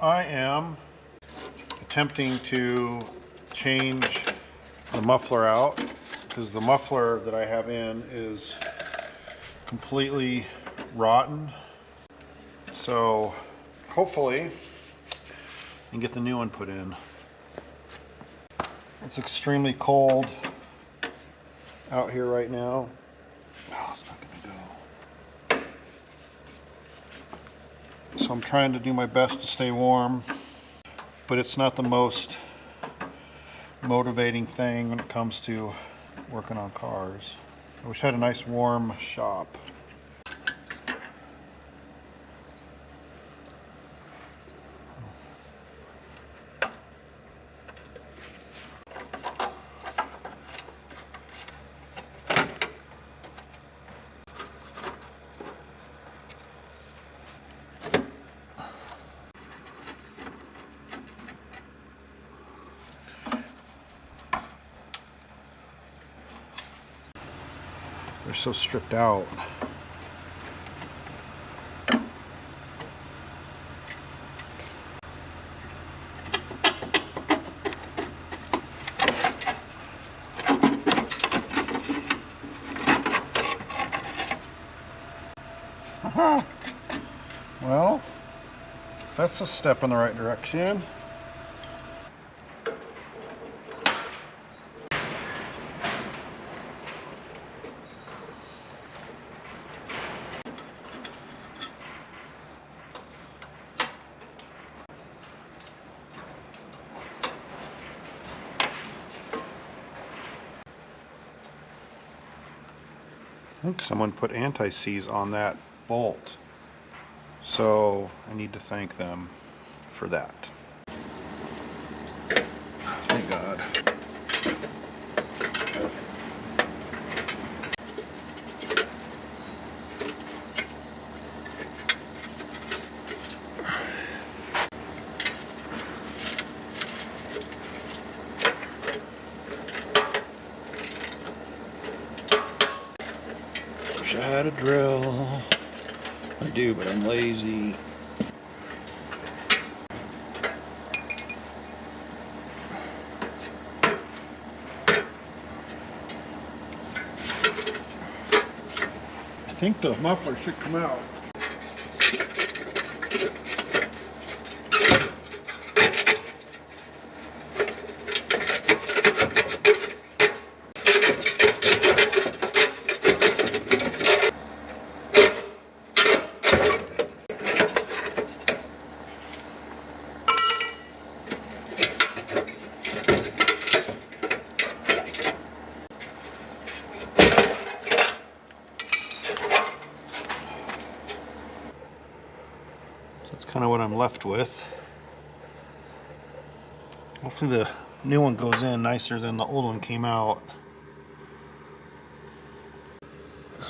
I am attempting to change the muffler out because the muffler that I have in is completely rotten. So hopefully I can get the new one put in. It's extremely cold out here right now. Oh, it's not gonna go. So I'm trying to do my best to stay warm, but it's not the most motivating thing when it comes to working on cars. I wish I had a nice warm shop. They're so stripped out. Aha! Well, that's a step in the right direction. I think someone put anti-seize on that bolt, so I need to thank them for that. Thank God. Wish I had a drill. I do, but I'm lazy. I think the muffler should come out. That's kind of what I'm left with. Hopefully the new one goes in nicer than the old one came out.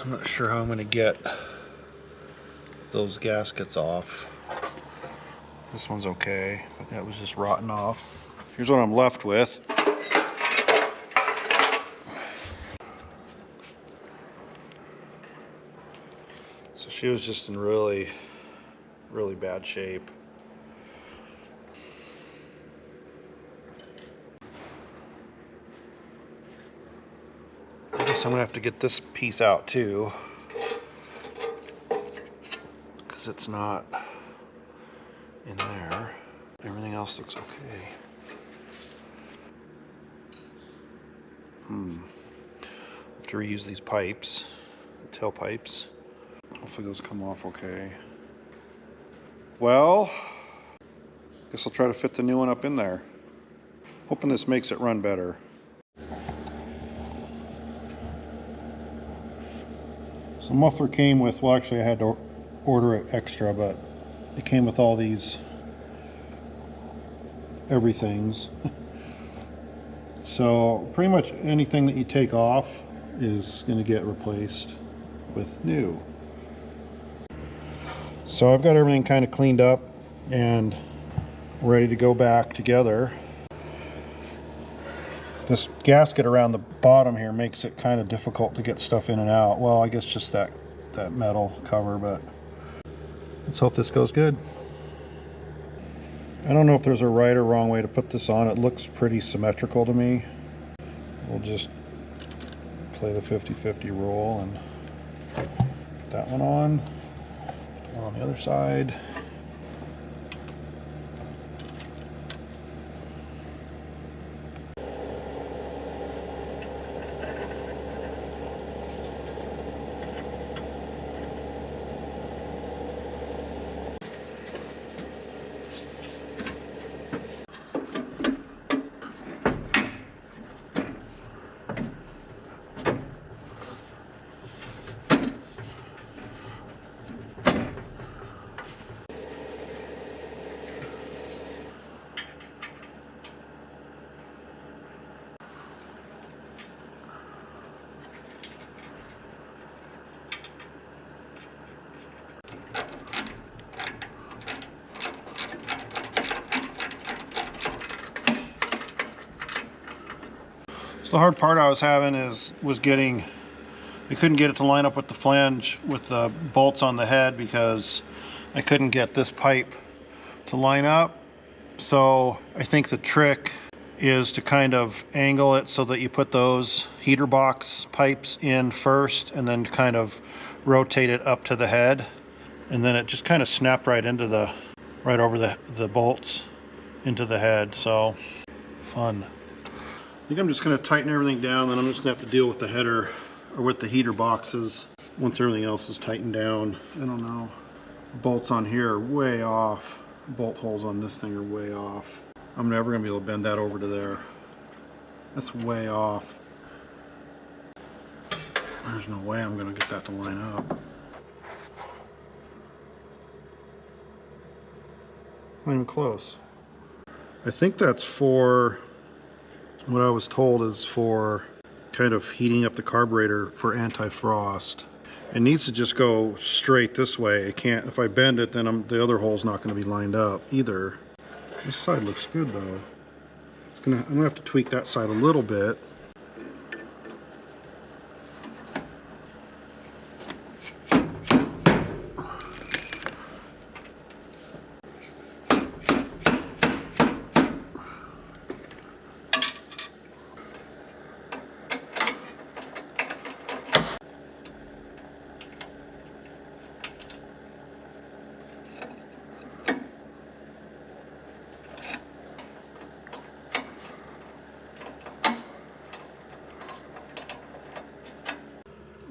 I'm not sure how I'm going to get those gaskets off. This one's okay, but that was just rotten off. Here's what I'm left with. So she was just in really bad shape. I guess I'm gonna have to get this piece out too, because it's not in there. Everything else looks okay. Have to reuse these pipes, the tail pipes. Hopefully those come off okay. Well, guess I'll try to fit the new one up in there. Hoping this makes it run better. So muffler came with, well actually I had to order it extra, but it came with all these everythings. So pretty much anything that you take off is going to get replaced with new. So I've got everything kind of cleaned up and ready to go back together. This gasket around the bottom here makes it kind of difficult to get stuff in and out. Well, I guess just that metal cover, but let's hope this goes good. I don't know if there's a right or wrong way to put this on. It looks pretty symmetrical to me. We'll just play the 50-50 roll and put that one on. Put one on the other side. The hard part I was having was getting, I couldn't get it to line up with the flange with the bolts on the head because I couldn't get this pipe to line up. So I think the trick is to kind of angle it so that you put those heater box pipes in first and then kind of rotate it up to the head. And then it just kind of snapped right into right over the bolts into the head. So fun. I think I'm just going to tighten everything down, then I'm just going to have to deal with the header or with the heater boxes once everything else is tightened down. I don't know. Bolts on here are way off. Bolt holes on this thing are way off. I'm never going to be able to bend that over to there. That's way off. There's no way I'm going to get that to line up. Not even close. I think that's for, what I was told is for kind of heating up the carburetor for anti-frost. It needs to just go straight this way. It can't, if I bend it, then the other hole's not going to be lined up either. This side looks good though. I'm going to have to tweak that side a little bit.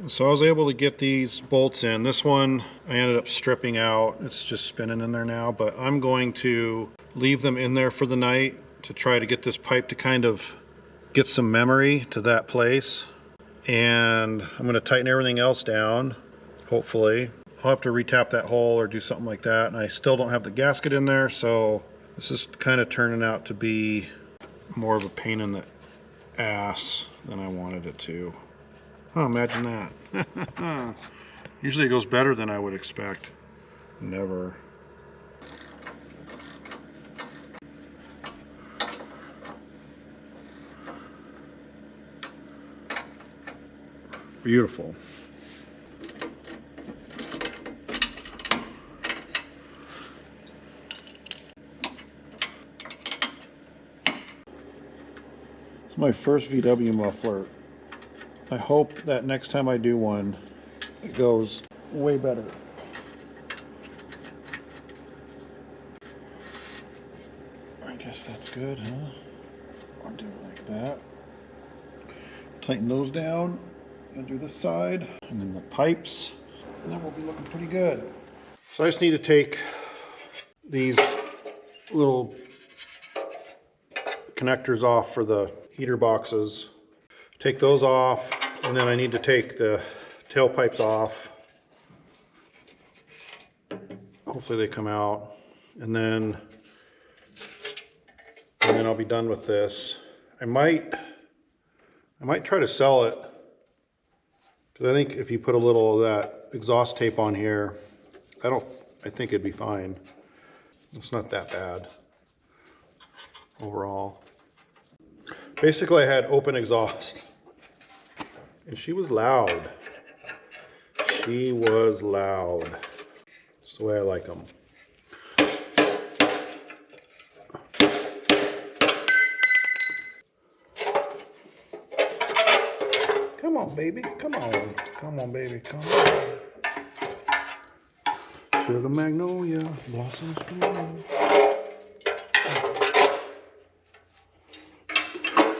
So I was able to get these bolts in. This one I ended up stripping out. It's just spinning in there now, but I'm going to leave them in there for the night to try to get this pipe to kind of get some memory to that place. And I'm going to tighten everything else down, hopefully. I'll have to retap that hole or do something like that. And I still don't have the gasket in there, so this is kind of turning out to be more of a pain in the ass than I wanted it to. Oh, imagine that. Usually it goes better than I would expect. Never. Beautiful. It's my first VW muffler. I hope that next time I do one, it goes way better. I guess that's good, huh? I'll do it like that. Tighten those down and do this side, and then the pipes, and then we'll be looking pretty good. So I just need to take these little connectors off for the heater boxes. Take those off, and then I need to take the tailpipes off. Hopefully they come out, and then I'll be done with this. I might try to sell it, because I think if you put a little of that exhaust tape on here, I think it'd be fine. It's not that bad overall. Basically, I had open exhaust. And she was loud. She was loud. That's the way I like them. Come on, baby. Come on. Come on, baby. Come on. Sugar magnolia blossoms bloom.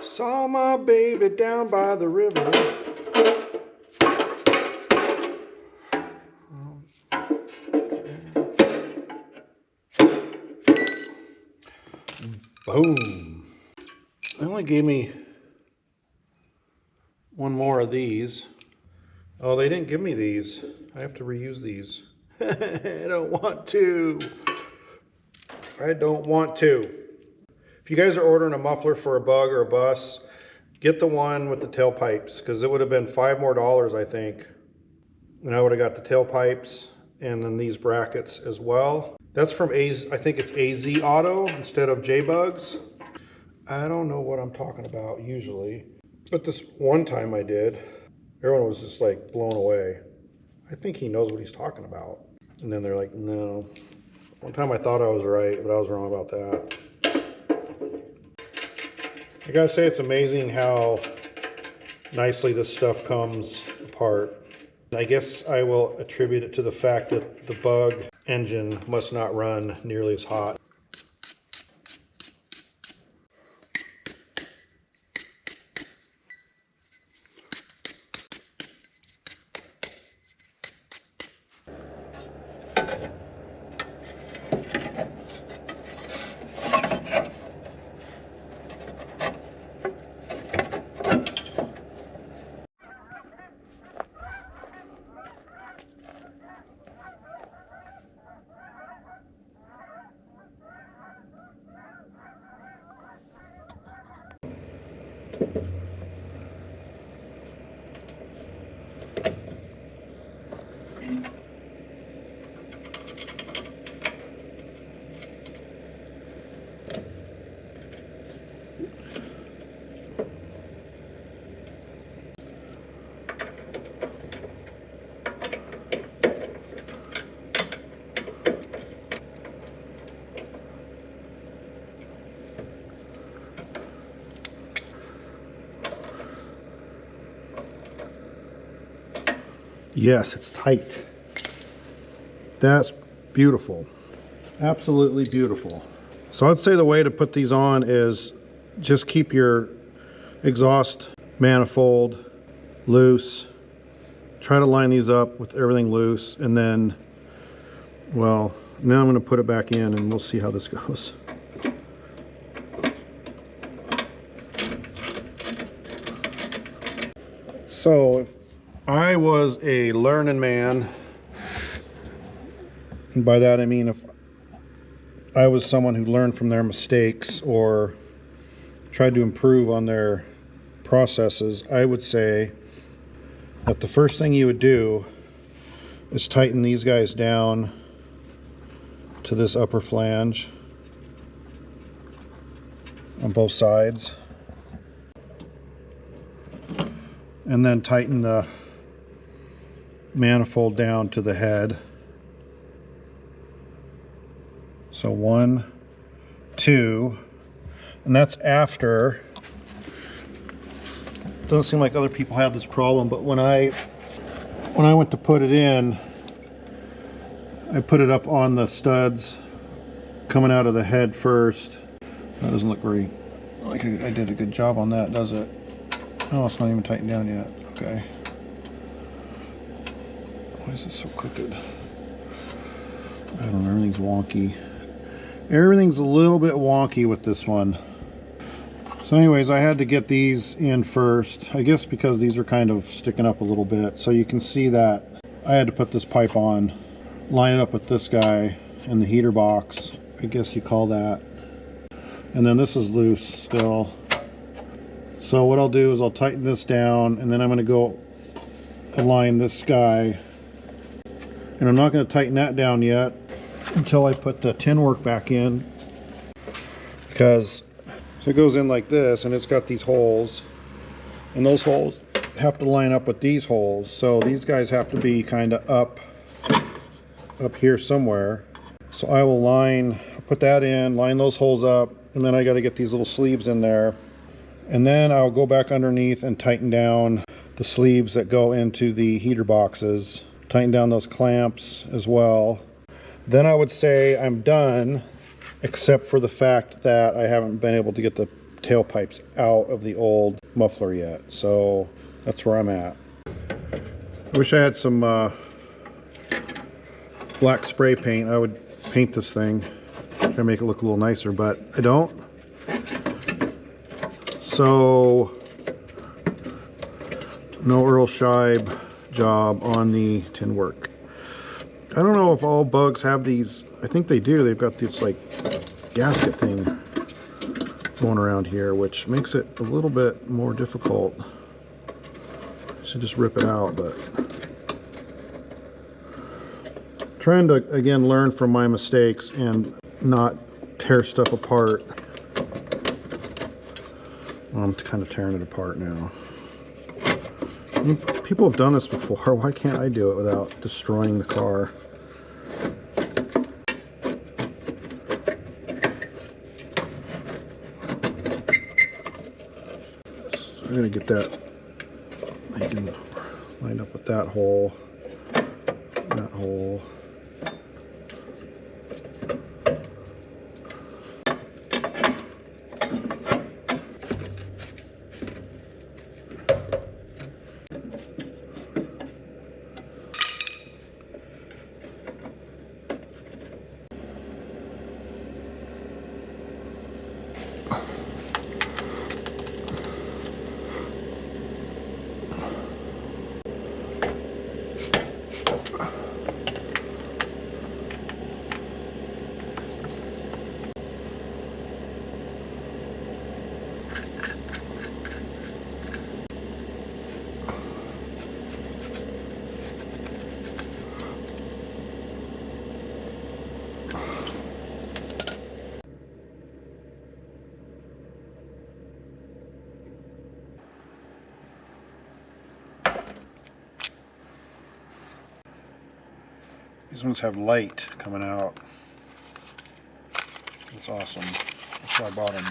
Saw my baby down by the river. Boom. They only gave me one more of these. Oh, they didn't give me these. I have to reuse these. I don't want to. I don't want to. If you guys are ordering a muffler for a bug or a bus, get the one with the tailpipes, because it would have been $5 more, I think. And I would have got the tailpipes and then these brackets as well. That's from I think it's AZ Auto instead of J-Bugs. I don't know what I'm talking about usually, but this one time I did, everyone was just like blown away. I think he knows what he's talking about. And then they're like, no. One time I thought I was right, but I was wrong about that. I gotta say, it's amazing how nicely this stuff comes apart. I guess I will attribute it to the fact that the bug engine must not run nearly as hot. Yes, it's tight. That's beautiful. Absolutely beautiful. So I'd say the way to put these on is just keep your exhaust manifold loose. Try to line these up with everything loose, and then, well, now I'm going to put it back in and we'll see how this goes. So if I was a learning man, and by that I mean if I was someone who learned from their mistakes or tried to improve on their processes, I would say that the first thing you would do is tighten these guys down to this upper flange on both sides, and then tighten the manifold down to the head. So 1, 2, and that's after. Doesn't seem like other people have this problem, but when I went to put it in, I put it up on the studs coming out of the head first. That doesn't look very like I did a good job on that, does it? Oh, it's not even tightened down yet. Okay. Why is this so crooked? I don't know, everything's wonky. Everything's a little bit wonky with this one. So anyways, I had to get these in first, I guess because these are kind of sticking up a little bit. So you can see that I had to put this pipe on, line it up with this guy and the heater box, I guess you call that. And then this is loose still. So what I'll do is I'll tighten this down, and then I'm going to go align this guy. And I'm not going to tighten that down yet until I put the tin work back in, because so it goes in like this, and it's got these holes, and those holes have to line up with these holes. So these guys have to be kind of up here somewhere. So I will put that in, line those holes up, and then I got to get these little sleeves in there. And then I'll go back underneath and tighten down the sleeves that go into the heater boxes. Tighten down those clamps as well. Then I would say I'm done, except for the fact that I haven't been able to get the tailpipes out of the old muffler yet. So that's where I'm at. Wish I had some black spray paint. I would paint this thing, try to make it look a little nicer, but I don't. So no Earl Scheib job on the tin work. I don't know if all bugs have these. I think they do. They've got this like gasket thing going around here, which makes it a little bit more difficult. Should just rip it out, but trying to again learn from my mistakes and not tear stuff apart. Well, I'm kind of tearing it apart now. I mean, people have done this before. Why can't I do it without destroying the car? So I'm going to get that lined up with that hole, that hole. These ones have light coming out. That's awesome. That's why I bought them.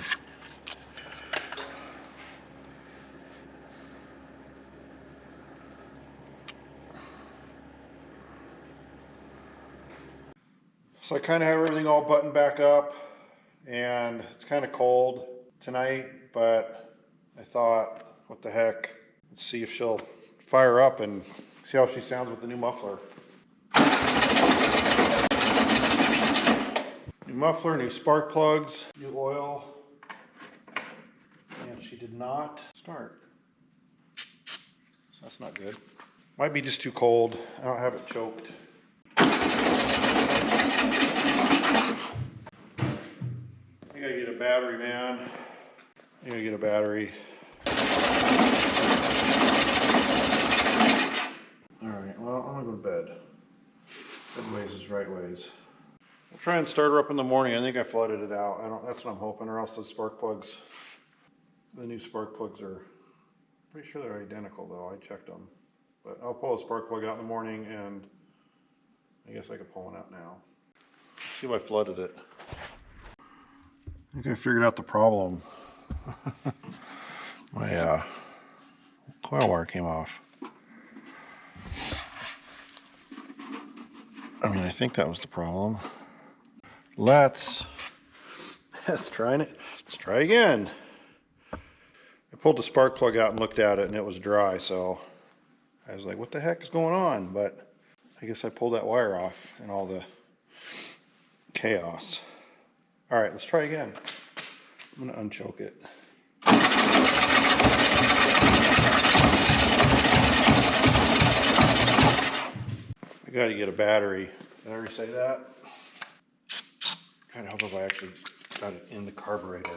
So I kind of have everything all buttoned back up, and it's kind of cold tonight, but I thought, what the heck, let's see if she'll fire up and see how she sounds with the new muffler. New muffler, new spark plugs, new oil, and she did not start. So that's not good. Might be just too cold. I don't have it choked. I gotta get a battery, man. I gotta get a battery. Alright, well, I'm gonna go to bed. Good ways is right ways. I'll try and start her up in the morning. I think I flooded it out. That's what I'm hoping, or else the spark plugs, the new spark plugs are, pretty sure they're identical though. I checked them. But I'll pull a spark plug out in the morning, and I guess I could pull one out now. Let's see if I flooded it. I think I figured out the problem. My coil wire came off. I mean, I think that was the problem. Let's try it. Let's try again. I pulled the spark plug out and looked at it, and it was dry, so I was like, what the heck is going on? But I guess I pulled that wire off in all the chaos. All right, let's try again. I'm gonna unchoke it. I gotta get a battery. Did I already say that? I hope if I actually got it in the carburetor.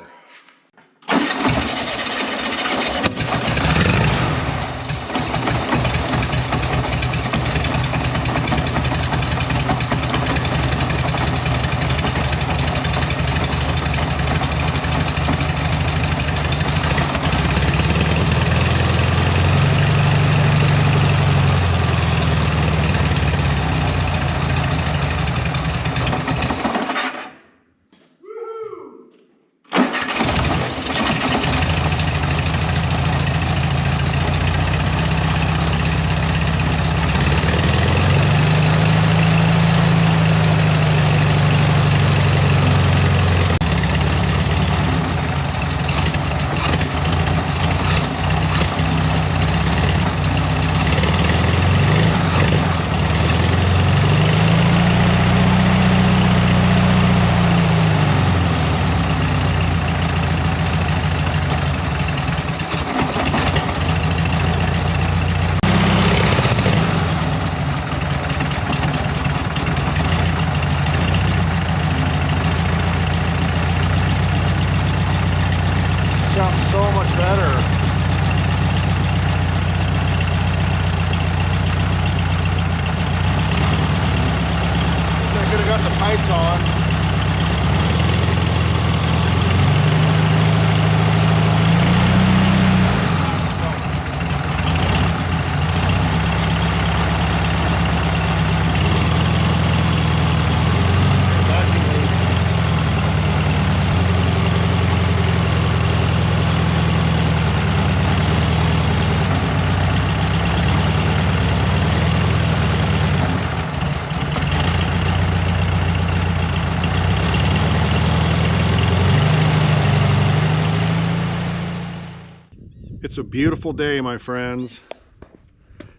It's a beautiful day, my friends.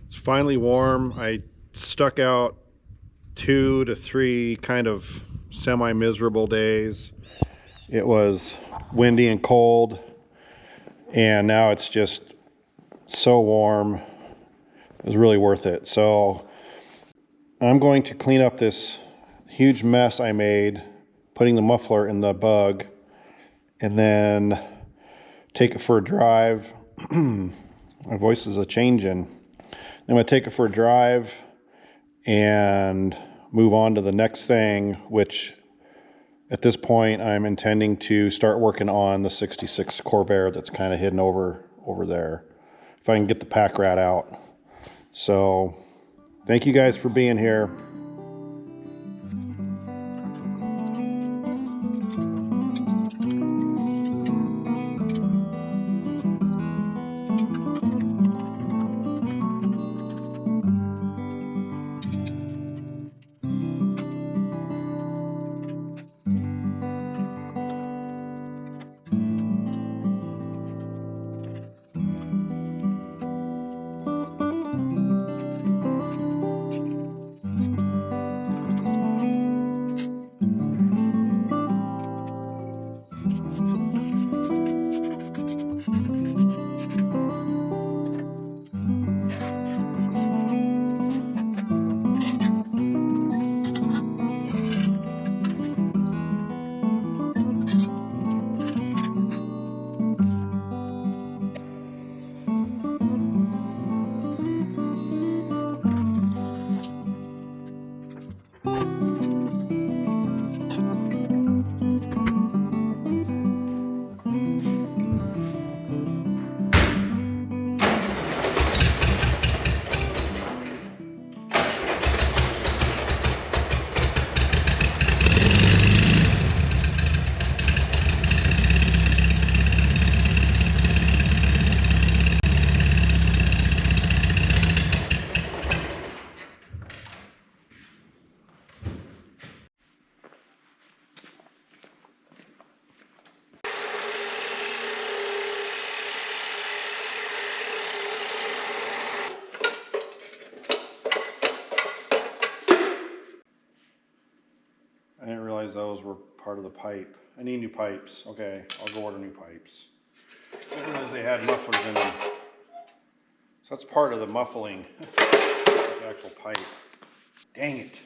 It's finally warm. I stuck out 2 to 3 kind of semi-miserable days. It was windy and cold, and now it's just so warm. It was really worth it. So I'm going to clean up this huge mess I made putting the muffler in the bug, and then take it for a drive. My voice is a changing. I'm going to take it for a drive and move on to the next thing, which at this point I'm intending to start working on the 66 Corvair that's kind of hidden over there, if I can get the pack rat out. So thank you guys for being here. I didn't realize those were part of the pipe. I need new pipes. Okay, I'll go order new pipes. I didn't realize they had mufflers in them. So that's part of the muffling of the actual pipe. Dang it.